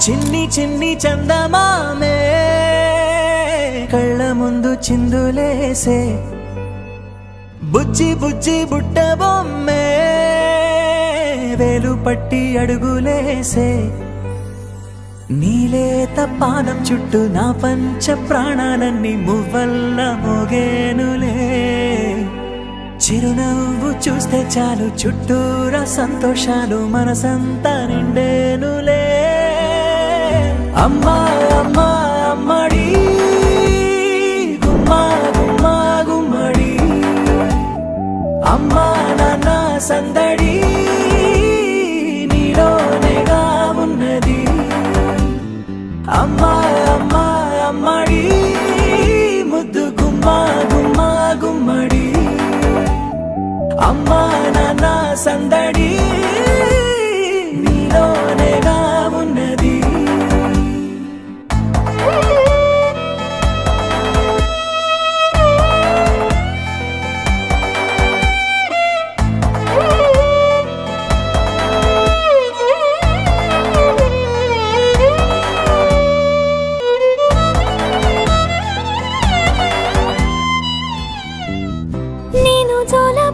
చిన్ని చిన్ని చందమామే కళ్ళ ముందు చిందులేసే బుజ్జి బుజ్జి బుట్ట బొమ్మే వేలు పట్టి అడుగులేసే నీలేత పానం చుట్టూ నా పంచ ప్రాణాలన్నీ మువ్వల్ల మోగేనులే చిరునవ్వు చూస్తే చాలు చుట్టూరా సంతోషాలు మనసంతా నిండేనులే అమ్మా అమ్మా అమ్మడి గుమ్మా గుమ్మా గుమ్మడి అమ్మా నాన్న సందడి నీలోనేగా ఉన్నది అమ్మా అమ్మా అమ్మడి ముద్దు గుమ్మా గుమ్మా గుమ్మడి అమ్మా నాన్న సందడి నీలోనేగా ఉన్నది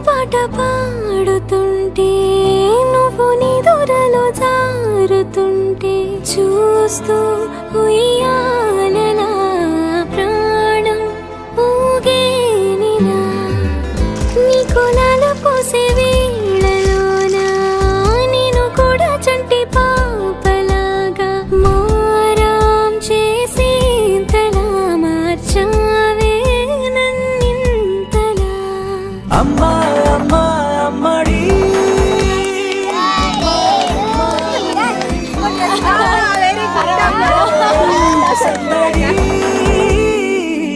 పాట పాడుతుంటే నువ్వు నీ దూరలో జారుతుంటే చూస్తూ ఉయ్యాలలా ప్రాణం ఊగేనిలా నీ కొలాల పోసే వేళలోన నేను కూడా చంటి పాపలాగా మారాం చేసి తలా మార్చావే నన్నింతలా అమ్మా అమ్మా అమ్మడి సందడి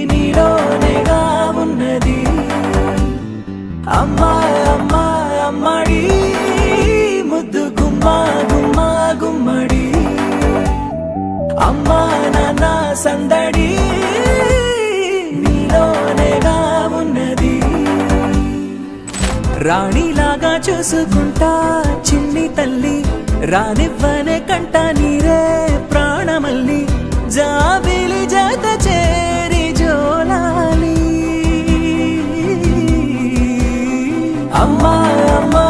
నీలోనేగా ఉన్నది అమ్మా అమ్మా అమ్మడి ముద్దు గుమ్మా గుమ్మా గుమ్మడి అమ్మా నాన్న సందడి నీలోనేగా ఉన్నది రాణిలాగా చూసుకుంటా చిన్ని తల్లి రానివ్వనే కంట నీరే ప్రాణమల్లి జాబిలి జత చేరి జోలాలి అమ్మా అమ్మా